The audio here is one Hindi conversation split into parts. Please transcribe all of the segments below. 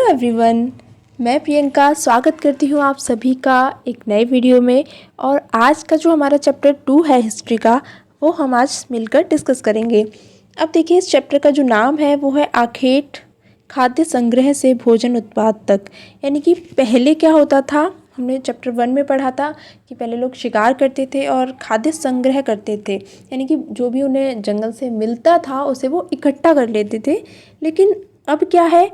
एवरीवन, मैं प्रियंका स्वागत करती हूँ आप सभी का एक नए वीडियो में। और आज का जो हमारा चैप्टर 2 है हिस्ट्री का, वो हम आज मिलकर डिस्कस करेंगे। अब देखिए, इस चैप्टर का जो नाम है वो है आखेट, खाद्य संग्रह से भोजन उत्पाद तक। यानी कि पहले क्या होता था, हमने चैप्टर 1 में पढ़ा था कि पहले लोग शिकार करते थे और खाद्य संग्रह करते थे, यानी कि जो भी उन्हें जंगल से मिलता था उसे वो इकट्ठा कर लेते थे। लेकिन अब क्या है,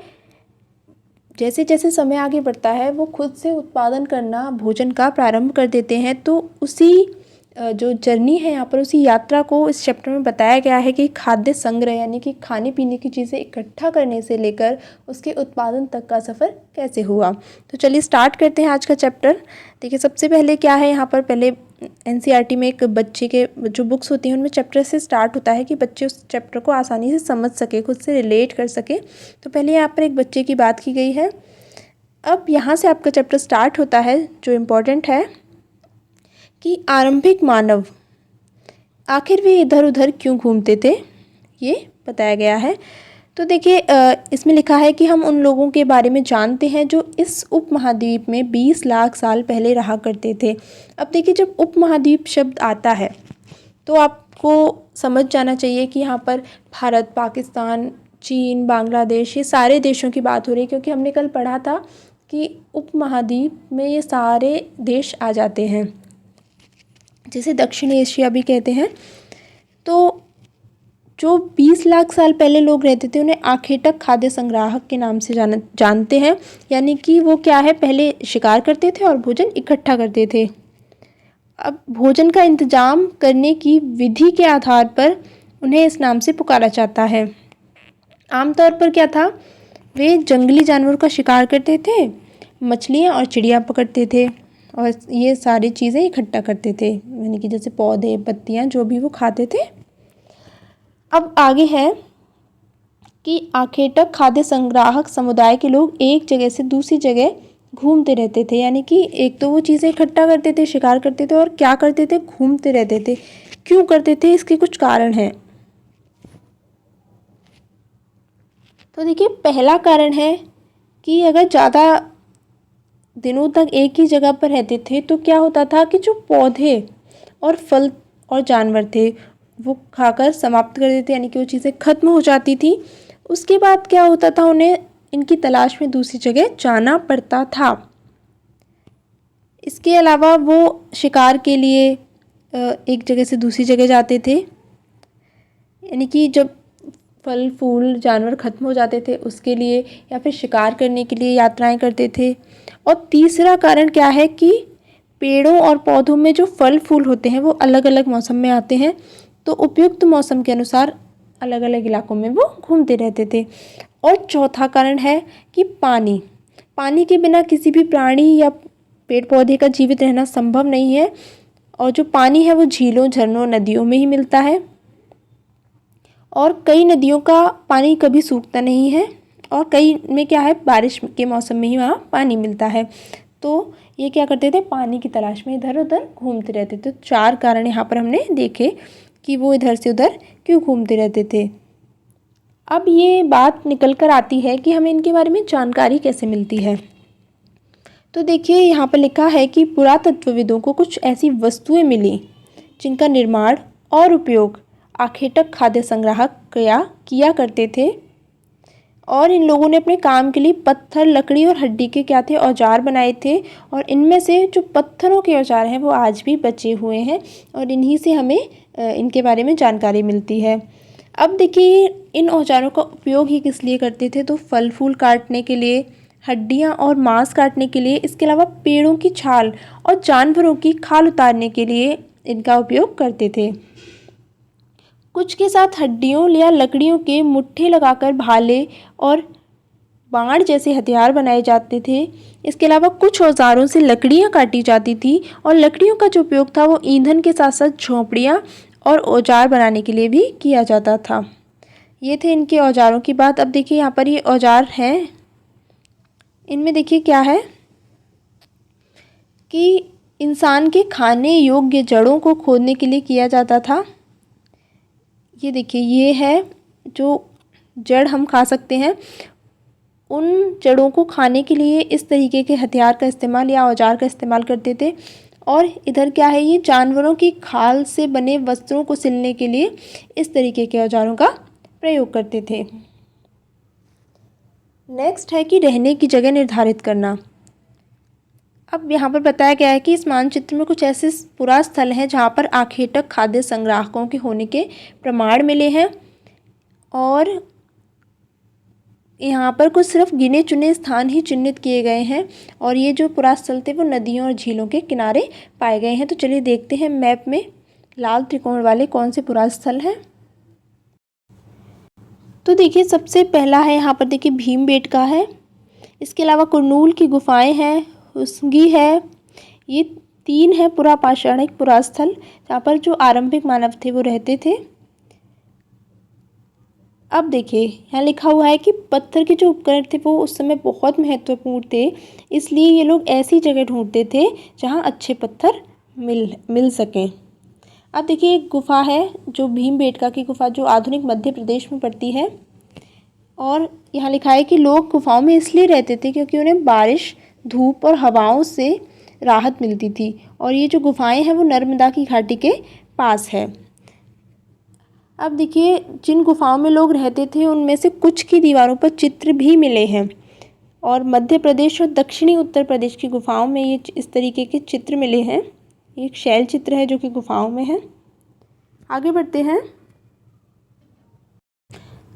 जैसे जैसे समय आगे बढ़ता है वो खुद से उत्पादन करना भोजन का प्रारंभ कर देते हैं। तो उसी जो जर्नी है यहाँ पर, उसी यात्रा को इस चैप्टर में बताया गया है कि खाद्य संग्रह यानी कि खाने पीने की चीज़ें इकट्ठा करने से लेकर उसके उत्पादन तक का सफ़र कैसे हुआ। तो चलिए स्टार्ट करते हैं आज का चैप्टर। देखिए, सबसे पहले क्या है यहाँ पर, पहले एनसीईआरटी में एक बच्चे के जो बुक्स होती हैं उनमें चैप्टर से स्टार्ट होता है कि बच्चे उस चैप्टर को आसानी से समझ सके, खुद से रिलेट कर सके। तो पहले यहाँ पर एक बच्चे की बात की गई है। अब यहाँ से आपका चैप्टर स्टार्ट होता है। जो इम्पोर्टेंट है कि आरंभिक मानव आखिर वे इधर उधर क्यों घूमते थे, ये बताया गया है। तो देखिए, इसमें लिखा है कि हम उन लोगों के बारे में जानते हैं जो इस उपमहाद्वीप में 20 लाख साल पहले रहा करते थे। अब देखिए, जब उपमहाद्वीप शब्द आता है तो आपको समझ जाना चाहिए कि यहाँ पर भारत, पाकिस्तान, चीन, बांग्लादेश, ये सारे देशों की बात हो रही है, क्योंकि हमने कल पढ़ा था कि उपमहाद्वीप में ये सारे देश आ जाते हैं, जिसे दक्षिण एशिया भी कहते हैं। तो जो 20 लाख साल पहले लोग रहते थे उन्हें आखेटक खाद्य संग्राहक के नाम से जानते हैं। यानी कि वो क्या है, पहले शिकार करते थे और भोजन इकट्ठा करते थे। अब भोजन का इंतजाम करने की विधि के आधार पर उन्हें इस नाम से पुकारा जाता है। आमतौर पर क्या था, वे जंगली जानवरों का शिकार करते थे, मछलियाँ और चिड़िया पकड़ते थे और ये सारी चीज़ें इकट्ठा करते थे, यानी कि जैसे पौधे, पत्तियाँ, जो भी वो खाते थे। अब आगे है कि आखेटक खाद्य संग्राहक समुदाय के लोग एक जगह से दूसरी जगह घूमते रहते थे। यानी कि एक तो वो चीज़ें इकट्ठा करते थे, शिकार करते थे, और क्या करते थे, घूमते रहते थे। क्यों करते थे, इसके कुछ कारण हैं। तो देखिए, पहला कारण है कि अगर ज़्यादा दिनों तक एक ही जगह पर रहते थे तो क्या होता था कि जो पौधे और फल और जानवर थे वो खाकर समाप्त कर देते, यानी कि वो चीज़ें खत्म हो जाती थी। उसके बाद क्या होता था, उन्हें इनकी तलाश में दूसरी जगह जाना पड़ता था। इसके अलावा वो शिकार के लिए एक जगह से दूसरी जगह जाते थे, यानी कि जब फल फूल जानवर ख़त्म हो जाते थे उसके लिए, या फिर शिकार करने के लिए यात्राएं करते थे। और तीसरा कारण क्या है कि पेड़ों और पौधों में जो फल फूल होते हैं वो अलग अलग मौसम में आते हैं, तो उपयुक्त मौसम के अनुसार अलग अलग इलाकों में वो घूमते रहते थे। और चौथा कारण है कि पानी के बिना किसी भी प्राणी या पेड़ पौधे का जीवित रहना संभव नहीं है। और जो पानी है वो झीलों, झरनों, नदियों में ही मिलता है, और कई नदियों का पानी कभी सूखता नहीं है, और कई में क्या है, बारिश के मौसम में ही वहाँ पानी मिलता है। तो ये क्या करते थे, पानी की तलाश में इधर उधर घूमते रहते थे। तो 4 कारण यहाँ पर हमने देखे कि वो इधर से उधर क्यों घूमते रहते थे। अब ये बात निकल कर आती है कि हमें इनके बारे में जानकारी कैसे मिलती है। तो देखिए, यहाँ पर लिखा है कि पुरातत्वविदों को कुछ ऐसी वस्तुएं मिली जिनका निर्माण और उपयोग आखेटक खाद्य संग्राहक किया करते थे, और इन लोगों ने अपने काम के लिए पत्थर, लकड़ी और हड्डी के क्या थे, औजार बनाए थे। और इनमें से जो पत्थरों के औजार हैं वो आज भी बचे हुए हैं, और इन्हीं से हमें इनके बारे में जानकारी मिलती है। अब देखिए, इन औजारों का उपयोग ही किस लिए करते थे, तो फल फूल काटने के लिए, हड्डियाँ और मांस काटने के लिए, इसके अलावा पेड़ों की छाल और जानवरों की खाल उतारने के लिए इनका उपयोग करते थे। कुछ के साथ हड्डियों या लकड़ियों के मुट्ठे लगाकर भाले और बाण जैसे हथियार बनाए जाते थे। इसके अलावा कुछ औजारों से लकड़ियाँ काटी जाती थी, और लकड़ियों का जो उपयोग था वो ईंधन के साथ साथ झोंपड़ियाँ और औजार बनाने के लिए भी किया जाता था। ये थे इनके औजारों की बात। अब देखिए, यहाँ पर ये औजार हैं, इनमें देखिए क्या है कि इंसान के खाने योग्य जड़ों को खोदने के लिए किया जाता था। ये देखिए, ये है जो जड़ हम खा सकते हैं, उन जड़ों को खाने के लिए इस तरीके के हथियार का इस्तेमाल या औजार का इस्तेमाल करते थे। और इधर क्या है, ये जानवरों की खाल से बने वस्त्रों को सिलने के लिए इस तरीके के औजारों का प्रयोग करते थे। नेक्स्ट है कि रहने की जगह निर्धारित करना। अब यहाँ पर बताया गया है कि इस मानचित्र में कुछ ऐसे पुरास्थल हैं जहाँ पर आखेटक खाद्य संग्राहकों के होने के प्रमाण मिले हैं, और यहाँ पर कुछ सिर्फ गिने चुने स्थान ही चिन्हित किए गए हैं, और ये जो पुरास्थल थे वो नदियों और झीलों के किनारे पाए गए हैं। तो चलिए देखते हैं मैप में लाल त्रिकोण वाले कौन से पुरास्थल हैं। तो देखिए सबसे पहला है यहाँ पर, देखिए भीमबेटका है, इसके अलावा कुरनूल की गुफाएं हैं, उसंगी है। ये 3 है पुरापाषाणिक पुरास्थल जहाँ पर जो आरंभिक मानव थे वो रहते थे। अब देखिए यहाँ लिखा हुआ है कि पत्थर के जो उपकरण थे वो उस समय बहुत महत्वपूर्ण थे, इसलिए ये लोग ऐसी जगह ढूंढते थे जहाँ अच्छे पत्थर मिल सकें। अब देखिए एक गुफा है जो भीमबेटका की गुफा, जो आधुनिक मध्य प्रदेश में पड़ती है, और यहाँ लिखा है कि लोग गुफाओं में इसलिए रहते थे क्योंकि उन्हें बारिश, धूप और हवाओं से राहत मिलती थी, और ये जो गुफाएं हैं वो नर्मदा की घाटी के पास है। अब देखिए जिन गुफाओं में लोग रहते थे उनमें से कुछ की दीवारों पर चित्र भी मिले हैं, और मध्य प्रदेश और दक्षिणी उत्तर प्रदेश की गुफाओं में ये इस तरीके के चित्र मिले हैं। एक शैल चित्र है जो कि गुफाओं में है। आगे बढ़ते हैं।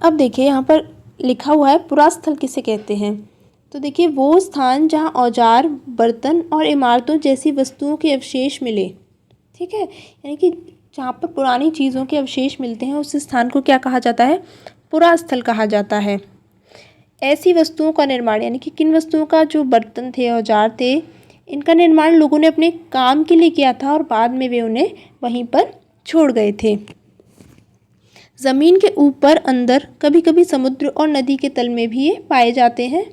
अब देखिए यहाँ पर लिखा हुआ है पुरास्थल किसे कहते हैं। तो देखिए वो स्थान जहाँ औजार, बर्तन और इमारतों जैसी वस्तुओं के अवशेष मिले, ठीक है, यानी कि जहाँ पर पुरानी चीज़ों के अवशेष मिलते हैं उस स्थान को क्या कहा जाता है, पुरास्थल कहा जाता है। ऐसी वस्तुओं का निर्माण, यानी कि किन वस्तुओं का, जो बर्तन थे, औजार थे, इनका निर्माण लोगों ने अपने काम के लिए किया था और बाद में वे उन्हें वहीं पर छोड़ गए थे। ज़मीन के ऊपर, अंदर, कभी कभी समुद्र और नदी के तल में भी ये पाए जाते हैं।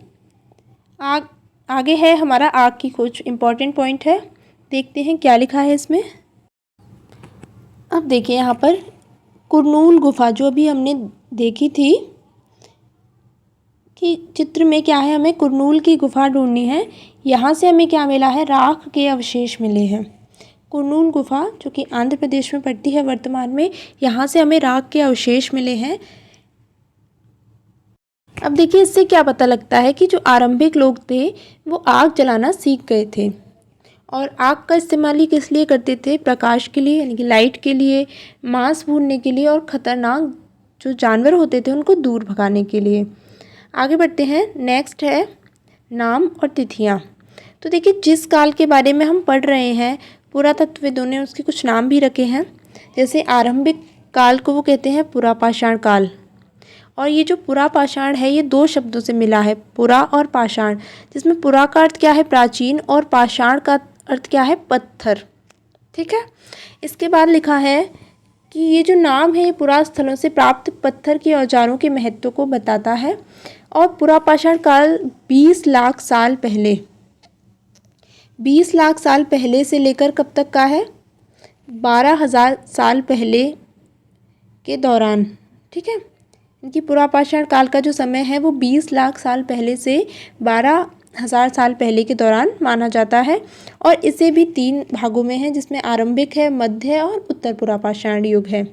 आगे है हमारा आग की खोज, इम्पॉर्टेंट पॉइंट है, देखते हैं क्या लिखा है इसमें। अब देखिए यहाँ पर कुरनूल गुफा जो अभी हमने देखी थी कि चित्र में क्या है, हमें कुरनूल की गुफा ढूंढनी है। यहाँ से हमें क्या मिला है, राख के अवशेष मिले हैं। कुरनूल गुफा जो कि आंध्र प्रदेश में पड़ती है वर्तमान में, यहाँ से हमें राख के अवशेष मिले हैं। अब देखिए इससे क्या पता लगता है कि जो आरंभिक लोग थे वो आग जलाना सीख गए थे, और आग का इस्तेमाल ही किस लिए करते थे, प्रकाश के लिए, यानी कि लाइट के लिए, मांस भूनने के लिए, और ख़तरनाक जो जानवर होते थे उनको दूर भगाने के लिए। आगे बढ़ते हैं। नेक्स्ट है नाम और तिथियाँ। तो देखिए जिस काल के बारे में हम पढ़ रहे हैं, पुरातत्वविदों ने उसके कुछ नाम भी रखे हैं। जैसे आरंभिक काल को वो कहते हैं पुरापाषाण काल, और ये जो पुरापाषाण है ये 2 शब्दों से मिला है, पुरा और पाषाण, जिसमें पुरा का अर्थ क्या है, प्राचीन, और पाषाण का अर्थ क्या है, पत्थर, ठीक है। इसके बाद लिखा है कि ये जो नाम है पुरास्थलों से प्राप्त पत्थर के औजारों के महत्व को बताता है, और पुरापाषाण काल 20 लाख साल पहले, 20 लाख साल पहले से लेकर कब तक का है, 12,000 साल पहले के दौरान, ठीक है। इनकी पुरापाषाण काल का जो समय है वो 20 लाख साल पहले से 12,000 साल पहले के दौरान माना जाता है, और इसे भी 3 भागों में है, जिसमें आरंभिक है, मध्य और उत्तर पुरापाषाण युग है।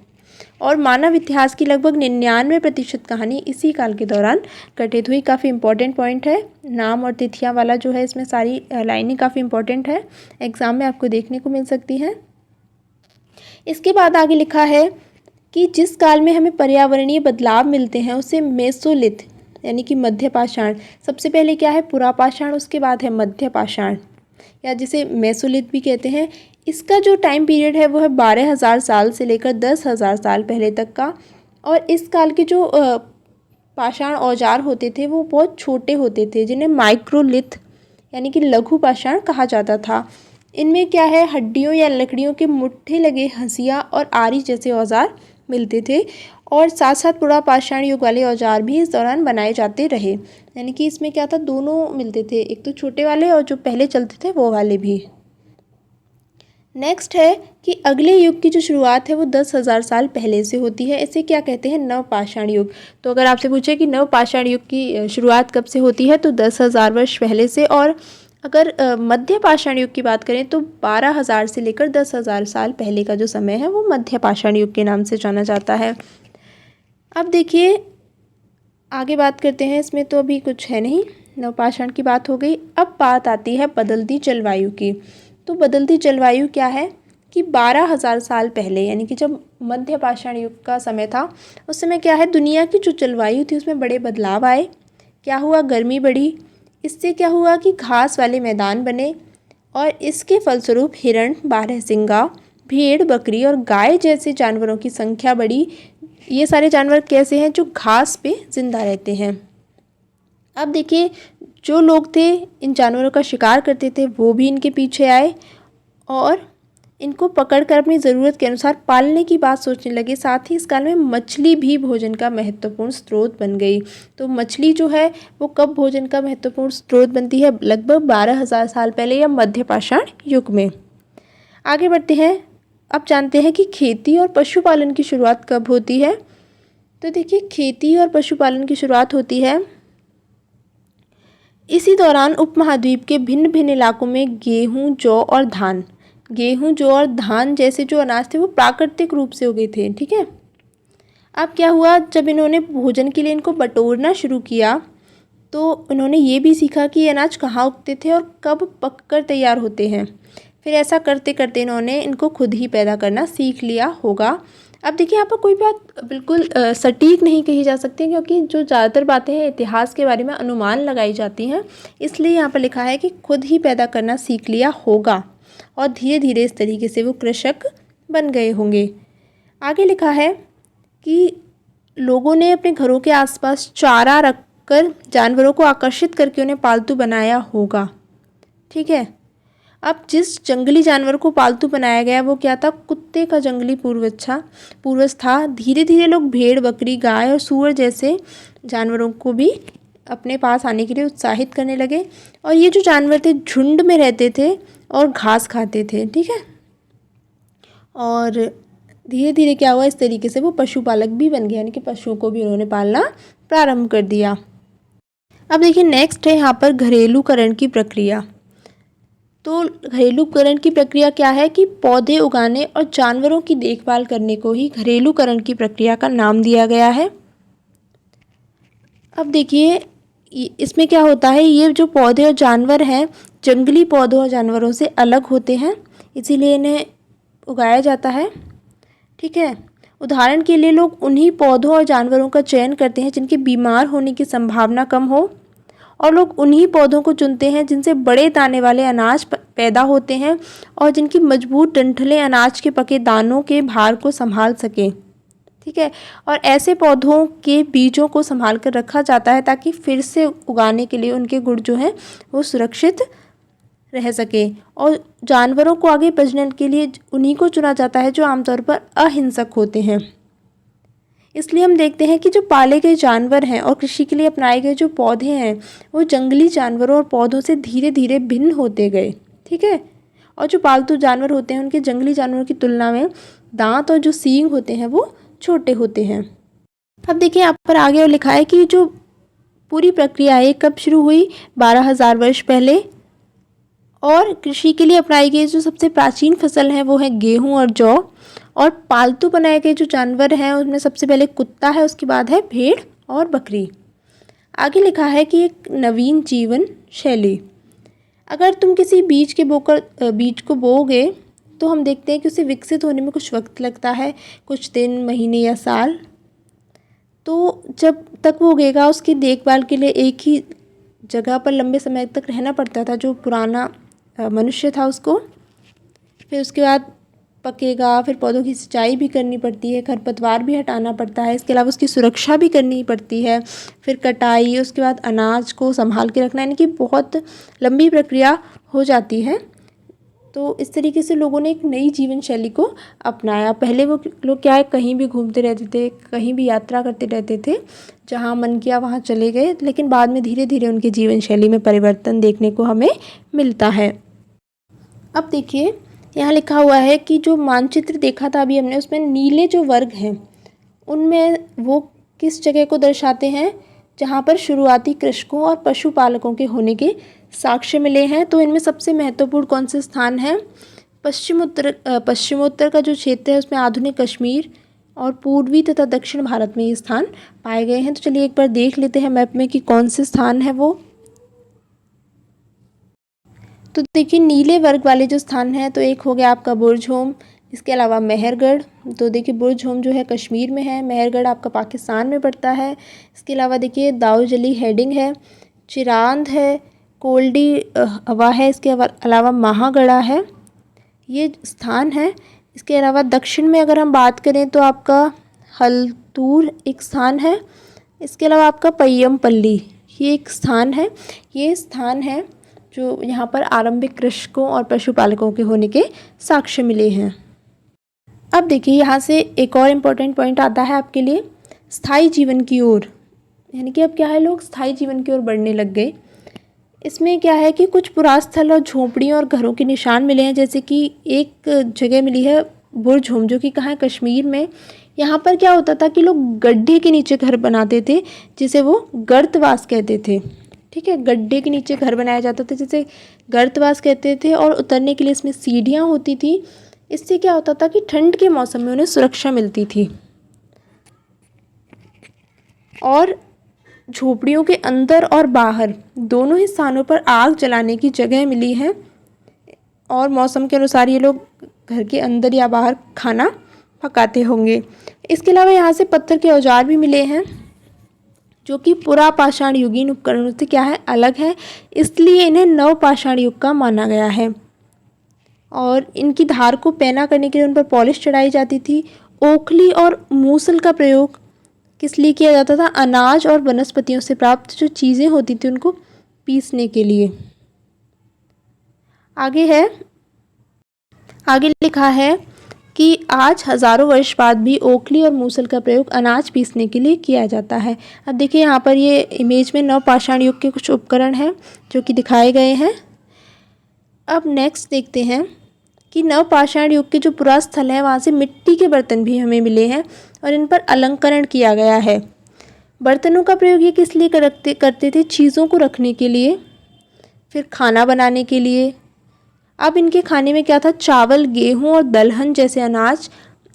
और मानव इतिहास की लगभग 99% कहानी इसी काल के दौरान घटित हुई। काफ़ी इंपॉर्टेंट पॉइंट है, नाम और तिथियां वाला जो है, इसमें सारी लाइनें काफ़ी इंपॉर्टेंट है, एग्जाम में आपको देखने को मिल सकती हैं। इसके बाद आगे लिखा है कि जिस काल में हमें पर्यावरणीय बदलाव मिलते हैं उसे मेसोलिथ, यानी कि मध्य पाषाण, सबसे पहले क्या है, पुरापाषाण, उसके बाद है मध्य पाषाण, या जिसे मेसोलिथ भी कहते हैं। इसका जो टाइम पीरियड है वो है 12,000 साल से लेकर 10,000 साल पहले तक का, और इस काल के जो पाषाण औजार होते थे वो बहुत छोटे होते थे, जिन्हें माइक्रोलिथ यानी कि लघु पाषाण कहा जाता था। इनमें क्या है, हड्डियों या लकड़ियों के मुट्ठे लगे हंसिया और आरी जैसे औजार मिलते थे, और साथ साथ पुरापाषाण युग वाले औजार भी इस दौरान बनाए जाते रहे। यानी कि इसमें क्या था, दोनों मिलते थे, एक तो छोटे वाले और जो पहले चलते थे वो वाले भी। नेक्स्ट है कि अगले युग की जो शुरुआत है वो 10,000 साल पहले से होती है। इसे क्या कहते हैं? नवपाषाण युग। तो अगर आपसे पूछे कि नवपाषाण युग की शुरुआत कब से होती है, तो 10,000 वर्ष पहले से। और अगर मध्य पाषाण युग की बात करें तो 12,000 से लेकर 10,000 साल पहले का जो समय है वो मध्य पाषाण युग के नाम से जाना जाता है। अब देखिए आगे बात करते हैं। इसमें तो अभी कुछ है नहीं, नवपाषाण की बात हो गई। अब बात आती है बदलती जलवायु की। तो बदलती जलवायु क्या है कि 12,000 साल पहले, यानी कि जब मध्य पाषाण युग का समय था, उस समय क्या है, दुनिया की जो जलवायु थी उसमें बड़े बदलाव आए। क्या हुआ? गर्मी बढ़ी। इससे क्या हुआ कि घास वाले मैदान बने और इसके फलस्वरूप हिरण, बारहसिंगा, भेड़, बकरी और गाय जैसे जानवरों की संख्या बढ़ी। ये सारे जानवर कैसे हैं? जो घास पे जिंदा रहते हैं। अब देखिए जो लोग थे इन जानवरों का शिकार करते थे वो भी इनके पीछे आए और इनको पकड़कर अपनी ज़रूरत के अनुसार पालने की बात सोचने लगे। साथ ही इस काल में मछली भी भोजन का महत्वपूर्ण स्रोत बन गई। तो मछली जो है वो कब भोजन का महत्वपूर्ण स्रोत बनती है? लगभग 12,000 साल पहले या मध्य पाषाण युग में। आगे बढ़ते हैं। अब जानते हैं कि खेती और पशुपालन की शुरुआत कब होती है। तो देखिए खेती और पशुपालन की शुरुआत होती है इसी दौरान उपमहाद्वीप के भिन्न भिन्न इलाकों में गेहूं, जौ और धान जैसे जो अनाज थे वो प्राकृतिक रूप से उगे थे। ठीक है। अब क्या हुआ, जब इन्होंने भोजन के लिए इनको बटोरना शुरू किया तो इन्होंने ये भी सीखा कि ये अनाज कहाँ उगते थे और कब पककर तैयार होते हैं। फिर ऐसा करते करते इन्होंने इनको खुद ही पैदा करना सीख लिया होगा। अब देखिए यहाँ पर कोई बात बिल्कुल सटीक नहीं कही जा सकती, क्योंकि जो ज़्यादातर बातें हैं इतिहास के बारे में अनुमान लगाई जाती हैं। इसलिए यहाँ पर लिखा है कि खुद ही पैदा करना सीख लिया होगा और धीरे धीरे इस तरीके से वो कृषक बन गए होंगे। आगे लिखा है कि लोगों ने अपने घरों के आसपास चारा रखकर जानवरों को आकर्षित करके उन्हें पालतू बनाया होगा। ठीक है। अब जिस जंगली जानवर को पालतू बनाया गया वो क्या था? कुत्ते का जंगली पूर्वज था। धीरे धीरे लोग भेड़, बकरी, गाय और सूअर जैसे जानवरों को भी अपने पास आने के लिए उत्साहित करने लगे। और ये जो जानवर थे झुंड में रहते थे और घास खाते थे। ठीक है। और धीरे धीरे क्या हुआ, इस तरीके से वो पशुपालक भी बन गए, यानी कि पशुओं को भी उन्होंने पालना प्रारंभ कर दिया। अब देखिए नेक्स्ट है यहाँ पर घरेलूकरण की प्रक्रिया। तो घरेलूकरण की प्रक्रिया क्या है कि पौधे उगाने और जानवरों की देखभाल करने को ही घरेलूकरण की प्रक्रिया का नाम दिया गया है। अब देखिए इसमें क्या होता है, ये जो पौधे और जानवर हैं जंगली पौधों और जानवरों से अलग होते हैं, इसीलिए इन्हें उगाया जाता है। ठीक है। उदाहरण के लिए लोग उन्हीं पौधों और जानवरों का चयन करते हैं जिनके बीमार होने की संभावना कम हो, और लोग उन्हीं पौधों को चुनते हैं जिनसे बड़े दाने वाले अनाज पैदा होते हैं और जिनकी मजबूत डंठलें अनाज के पके दानों के भार को संभाल सकें। ठीक है। और ऐसे पौधों के बीजों को संभाल कर रखा जाता है ताकि फिर से उगाने के लिए उनके गुण जो हैं वो सुरक्षित रह सके। और जानवरों को आगे प्रजनन के लिए उन्हीं को चुना जाता है जो आमतौर पर अहिंसक होते हैं। इसलिए हम देखते हैं कि जो पाले गए जानवर हैं और कृषि के लिए अपनाए गए जो पौधे हैं वो जंगली जानवरों और पौधों से धीरे धीरे भिन्न होते गए। ठीक है। और जो पालतू जानवर होते हैं उनके जंगली जानवरों की तुलना में दांत और जो सींग होते हैं वो छोटे होते हैं। अब देखिए यहाँ पर आगे और लिखा है कि जो पूरी प्रक्रिया है कब शुरू हुई? 12,000 वर्ष पहले। और कृषि के लिए अपनाई गई जो सबसे प्राचीन फसल है वो है गेहूँ और जौ। और पालतू बनाए गए जो जानवर हैं उनमें सबसे पहले कुत्ता है, उसके बाद है भेड़ और बकरी। आगे लिखा है कि एक नवीन जीवन शैली। अगर तुम किसी बीज को बोओगे तो हम देखते हैं कि उसे विकसित होने में कुछ वक्त लगता है, कुछ दिन, महीने या साल। तो जब तक वो उगेगा उसकी देखभाल के लिए एक ही जगह पर लंबे समय तक रहना पड़ता था जो पुराना मनुष्य था उसको। फिर उसके बाद पकेगा, फिर पौधों की सिंचाई भी करनी पड़ती है, खरपतवार भी हटाना पड़ता है, इसके अलावा उसकी सुरक्षा भी करनी पड़ती है, फिर कटाई, उसके बाद अनाज को संभाल के रखना, यानी कि बहुत लंबी प्रक्रिया हो जाती है। तो इस तरीके से लोगों ने एक नई जीवन शैली को अपनाया। पहले वो लोग क्या है कहीं भी घूमते रहते थे, कहीं भी यात्रा करते रहते थे, जहाँ मन किया वहाँ चले गए, लेकिन बाद में धीरे धीरे उनकी जीवन शैली में परिवर्तन देखने को हमें मिलता है। अब देखिए यहाँ लिखा हुआ है कि जो मानचित्र देखा था अभी हमने, उसमें नीले जो वर्ग हैं उनमें वो किस जगह को दर्शाते हैं जहाँ पर शुरुआती कृषकों और पशुपालकों के होने के साक्ष्य मिले हैं। तो इनमें सबसे महत्वपूर्ण कौन से स्थान है? पश्चिमोत्तर का जो क्षेत्र है उसमें आधुनिक कश्मीर और पूर्वी तथा दक्षिण भारत में ये स्थान पाए गए हैं। तो चलिए एक बार देख लेते हैं मैप में कि कौन से स्थान है वो। तो देखिए नीले वर्ग वाले जो स्थान हैं, तो एक हो गया आपका बुरज़ोम, इसके अलावा मेहरगढ़। तो देखिए बुरज़ोम जो है कश्मीर में है, मेहरगढ़ आपका पाकिस्तान में पड़ता है। इसके अलावा देखिए दाऊजली हेडिंग है, चिरांद है, कोल्डी हवा है, इसके अलावा महागढ़ा है, ये स्थान है। इसके अलावा दक्षिण में अगर हम बात करें तो आपका हल्तूर एक स्थान है। इसके अलावा आपका पय्यमपल्ली ये एक स्थान है। ये स्थान है जो यहाँ पर आरंभिक कृषकों और पशुपालकों के होने के साक्ष्य मिले हैं। अब देखिए यहाँ से एक और इम्पोर्टेंट पॉइंट आता है आपके लिए, स्थायी जीवन की ओर। यानी कि अब क्या है, लोग स्थायी जीवन की ओर बढ़ने लग गए। इसमें क्या है कि कुछ पुरास्थल और झोपड़ियों और घरों के निशान मिले हैं। जैसे कि एक जगह मिली है बुरज़ोम, जो कि कहाँ है, कश्मीर में। यहाँ पर क्या होता था कि लोग गड्ढे के नीचे घर बनाते थे, जिसे वो गर्तवास कहते थे। ठीक है, गड्ढे के नीचे घर बनाया जाता था जिसे गर्तवास कहते थे, और उतरने के लिए इसमें सीढ़ियाँ होती थी। इससे क्या होता था कि ठंड के मौसम में उन्हें सुरक्षा मिलती थी। और झोपड़ियों के अंदर और बाहर दोनों ही स्थानों पर आग जलाने की जगह मिली है, और मौसम के अनुसार ये लोग घर के अंदर या बाहर खाना पकाते होंगे। इसके अलावा यहाँ से पत्थर के औजार भी मिले हैं, जो कि पुरापाषाण युगीन उपकरणों से क्या है, अलग है, इसलिए इन्हें नवपाषाण युग का माना गया है। और इनकी धार को पैना करने के लिए उन पर पॉलिश चढ़ाई जाती थी। ओखली और मूसल का प्रयोग किस लिए किया जाता था? अनाज और वनस्पतियों से प्राप्त जो चीज़ें होती थी उनको पीसने के लिए। आगे लिखा है कि आज हज़ारों वर्ष बाद भी ओखली और मूसल का प्रयोग अनाज पीसने के लिए किया जाता है। अब देखिए यहाँ पर ये इमेज में नवपाषाण युग के कुछ उपकरण हैं जो कि दिखाए गए हैं। अब नेक्स्ट देखते हैं कि नवपाषाण युग के जो पुरास्थल हैं वहाँ से मिट्टी के बर्तन भी हमें मिले हैं, और इन पर अलंकरण किया गया है। बर्तनों का प्रयोग ये किस लिए करते थे? चीज़ों को रखने के लिए, फिर खाना बनाने के लिए। अब इनके खाने में क्या था? चावल, गेहूं और दलहन जैसे अनाज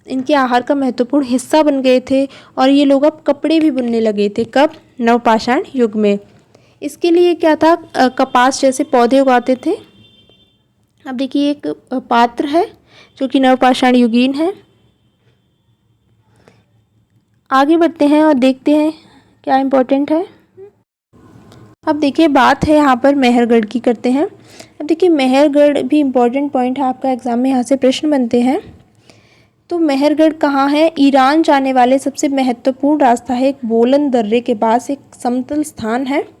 इनके आहार का महत्वपूर्ण हिस्सा बन गए थे, और ये लोग अब कपड़े भी बुनने लगे थे। कब? नवपाषाण युग में। इसके लिए क्या था? कपास जैसे पौधे उगाते थे। अब देखिए एक पात्र है जो कि नवपाषाण युगीन है। आगे बढ़ते हैं और देखते हैं क्या इम्पोर्टेंट है। अब देखिए बात है यहाँ पर मेहरगढ़ की करते हैं। अब देखिए मेहरगढ़ भी इम्पोर्टेंट पॉइंट है, आपका एग्ज़ाम में यहाँ से प्रश्न बनते हैं। तो मेहरगढ़ कहाँ है? ईरान जाने वाले सबसे महत्वपूर्ण रास्ता है, एक बोलन दर्रे के पास एक समतल स्थान है,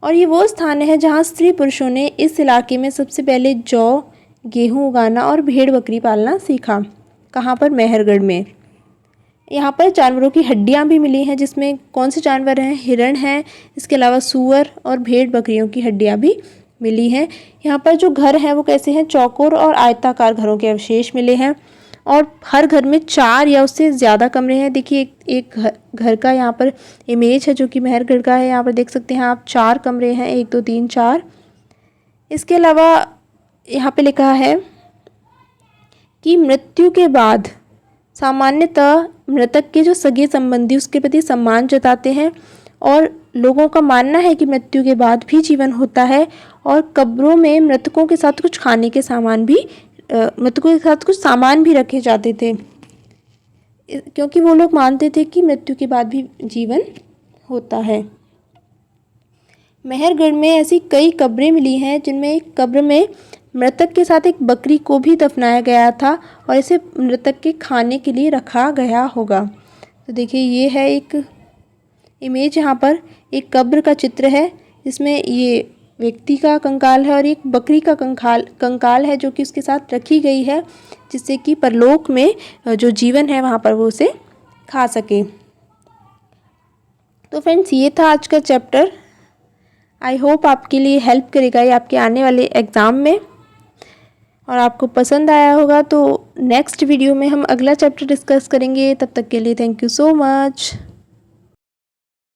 और ये वो स्थान है जहाँ स्त्री पुरुषों ने इस इलाके में सबसे पहले जौ, गेहूँ उगाना और भेड़ बकरी पालना सीखा। कहाँ पर? मेहरगढ़ में। यहाँ पर जानवरों की हड्डियाँ भी मिली हैं, जिसमें कौन से जानवर हैं? हिरण हैं, इसके अलावा सूअर और भेड़ बकरियों की हड्डियाँ भी मिली हैं। यहाँ पर जो घर हैं वो कैसे हैं? चौकोर और आयताकार घरों के अवशेष मिले हैं, और हर घर में 4 या उससे ज़्यादा कमरे हैं। देखिए एक घर का यहाँ पर इमेज है जो कि मेहरगढ़ का है। यहाँ पर देख सकते हैं आप 4 कमरे हैं, 1 2 3 4। इसके अलावा यहाँ पे लिखा है कि मृत्यु के बाद सामान्यतः मृतक के जो सगे संबंधी उसके प्रति सम्मान जताते हैं, और लोगों का मानना है कि मृत्यु के बाद भी जीवन होता है, और कब्रों में मृतकों के साथ कुछ खाने के सामान भी मृतकों के साथ कुछ सामान भी रखे जाते थे, क्योंकि वो लोग मानते थे कि मृत्यु के बाद भी जीवन होता है। मेहरगढ़ में ऐसी कई कब्रें मिली हैं जिनमें एक कब्र में मृतक के साथ एक बकरी को भी दफनाया गया था, और इसे मृतक के खाने के लिए रखा गया होगा। तो देखिए ये है एक इमेज, यहाँ पर एक कब्र का चित्र है जिसमें ये व्यक्ति का कंकाल है और एक बकरी का कंकाल है जो कि उसके साथ रखी गई है, जिससे कि परलोक में जो जीवन है वहाँ पर वो उसे खा सके। तो फ्रेंड्स ये था आज का चैप्टर। आई होप आपके लिए हेल्प करेगा ये आपके आने वाले एग्ज़ाम में। और आपको पसंद आया होगा तो नेक्स्ट वीडियो में हम अगला चैप्टर डिस्कस करेंगे। तब तक के लिए थैंक यू सो मच।